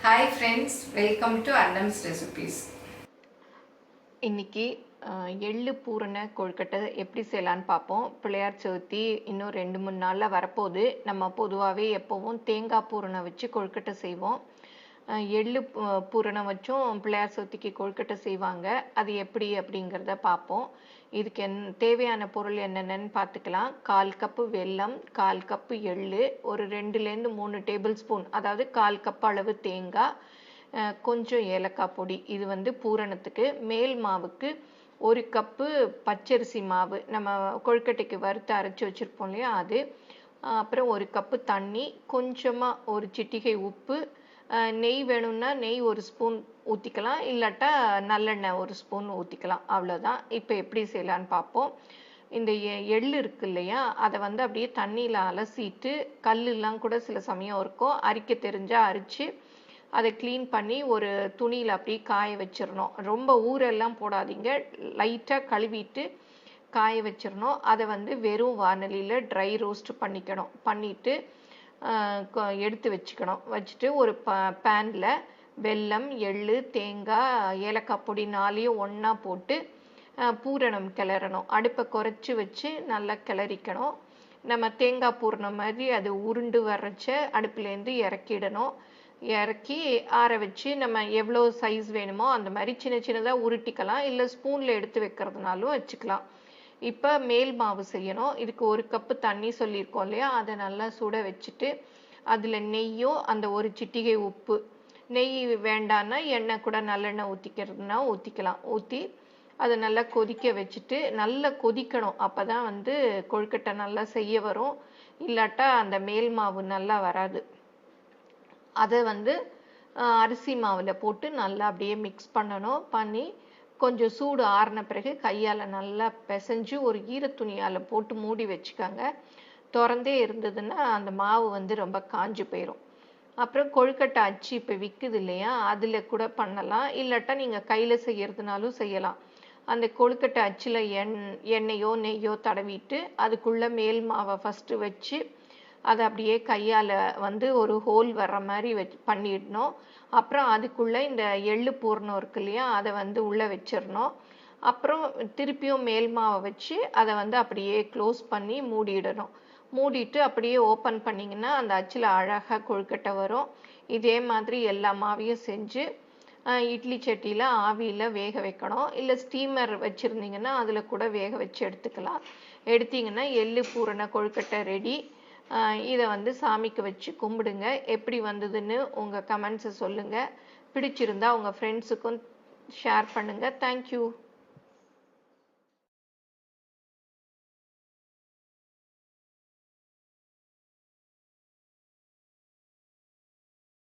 Hi friends, welcome to Annam's recipes. இன்னைக்கு எள்ளு பூரண கொழுக்கட்டை எப்படி செய்யலான்னு பார்ப்போம். பிள்ளையார் சதுர்த்தி இன்னும் 2-3 நாளில் வரப்போகுது. நம்ம பொதுவாகவே எப்போவும் தேங்காய் பூரணம் வச்சு கொழுக்கட்டை செய்வோம். எள்ளு பூரணம் வச்சும் பிள்ளையார் சதுர்த்திக்கு கொழுக்கட்டை செய்வாங்க. அது எப்படி அப்படிங்கிறத பார்ப்போம். இதுக்கு தேவையான பொருள் என்னென்னு பார்த்துக்கலாம். 1/4 கப்பு வெல்லம், 1/4 கப்பு எள்ளு, ஒரு 2லேருந்து 3 டேபிள் ஸ்பூன், அதாவது 1/4 கப் அளவு தேங்காய், கொஞ்சம் ஏலக்காய் பொடி. இது வந்து பூரணத்துக்கு. மேல் மாவுக்கு 1 கப்பு பச்சரிசி மாவு, நம்ம கொழுக்கட்டைக்கு வறுத்து அரைச்சி வச்சுருப்போம் இல்லையா அது. அப்புறம் 1 கப்பு தண்ணி, கொஞ்சமாக ஒரு சிட்டிகை உப்பு, நெய் வேணும்னா நெய் 1 ஸ்பூன் ஊற்றிக்கலாம், இல்லாட்டா நல்லெண்ணெய் 1 ஸ்பூன் ஊற்றிக்கலாம். அவ்வளோதான். இப்போ எப்படி செய்யலான்னு பார்ப்போம். இந்த எள்ளு இருக்கு இல்லையா, அதை வந்து அப்படியே தண்ணியில் அலசிட்டு, கல்லுலாம் கூட சில சமயம் இருக்கும், அரிக்க தெரிஞ்சால் அரித்து அதை க்ளீன் பண்ணி ஒரு துணியில் அப்படியே காய வச்சிடணும். ரொம்ப ஊரெல்லாம் போடாதீங்க, லைட்டாக கழுவிட்டு காய வச்சிடணும். அதை வந்து வெறும் வானலியில் ட்ரை ரோஸ்ட் பண்ணிவிட்டு எடுத்து வச்சுட்டு ஒரு பேனில் வெல்லம், எள்ளு, தேங்காய், ஏலக்காய் பொடி 4யும் ஒன்றா போட்டு பூரணம் கிளறணும். அடுப்பை குறைச்சி வச்சு நல்லா கிளறிக்கணும். நம்ம தேங்காய் பூரணம் மாதிரி அது உருண்டு வர்றச்ச அடுப்புலேருந்து இறக்கிடணும். இறக்கி ஆற வச்சு நம்ம எவ்வளோ சைஸ் வேணுமோ அந்த மாதிரி சின்ன சின்னதாக உருட்டிக்கலாம், இல்லை ஸ்பூனில் எடுத்து வைக்கிறதுனாலும் வச்சுக்கலாம். இப்போ மேல் மாவு செய்யணும். இதுக்கு 1 கப்பு தண்ணி சொல்லியிருக்கோம் இல்லையா, அதை நல்லா சுட வச்சுட்டு அதில் நெய்யோ அந்த ஒரு சிட்டிகை உப்பு, நெய் வேண்டான்னா எண்ணெய் கூட நல்லெண்ணெய் ஊற்றிக்கிறதுனா ஊற்றிக்கலாம், ஊற்றி அதை நல்லா கொதிக்க வச்சுட்டு நல்லா கொதிக்கணும். அப்போ தான் வந்து கொழுக்கட்டை நல்லா செய்ய வரும், இல்லாட்டா அந்த மேல் மாவு நல்லா வராது. அதை வந்து அரிசி மாவில் போட்டு நல்லா அப்படியே மிக்ஸ் பண்ணி கொஞ்சம் சூடு ஆறின பிறகு கையால் நல்லா பிசைஞ்சு ஒரு ஈரத்துணியால் போட்டு மூடி வச்சுக்கோங்க. திறந்தே இருந்ததுன்னா அந்த மாவு வந்து ரொம்ப காஞ்சு போயிடும். அப்புறம் கொழுக்கட்டை அச்சு இப்போ விற்குது இல்லையா, அதில் கூட பண்ணலாம், இல்லாட்டா நீங்கள் கையில் செய்யறதுனாலும் செய்யலாம். அந்த கொழுக்கட்டை அச்சில் எண்ணெயோ நெய்யோ தடவிட்டு அதுக்குள்ளே மேல் மாவை ஃபஸ்ட்டு வச்சு அதை அப்படியே கையால் வந்து ஒரு ஹோல் வர்ற மாதிரி பண்ணிடணும். அப்புறம் அதுக்குள்ளே இந்த எள்ளு பூரணம் இருக்கு இல்லையா, அதை வந்து உள்ளே வச்சிடணும். அப்புறம் திருப்பியும் மேல் மாவை வச்சு அதை வந்து அப்படியே க்ளோஸ் பண்ணி மூடிடணும். மூடிட்டு அப்படியே ஓப்பன் பண்ணிங்கன்னா அந்த அச்சில் அழகாக கொழுக்கட்டை வரும். இதே மாதிரி எல்லா மாவையும் செஞ்சு இட்லி சட்டியில் ஆவியில் வேக வைக்கணும், இல்லை ஸ்டீமர் வச்சுருந்தீங்கன்னா அதில் கூட வேக வச்சு எடுத்தீங்கன்னா எள்ளு பூரண கொழுக்கட்டை ரெடி. இதை வந்து சாமிக்கு வச்சு கும்பிடுங்க. எப்படி வந்ததுன்னு உங்கள் கமெண்ட்ஸை சொல்லுங்கள். பிடிச்சிருந்தா உங்கள் ஃப்ரெண்ட்ஸுக்கும் ஷேர் பண்ணுங்கள். தேங்க்யூ.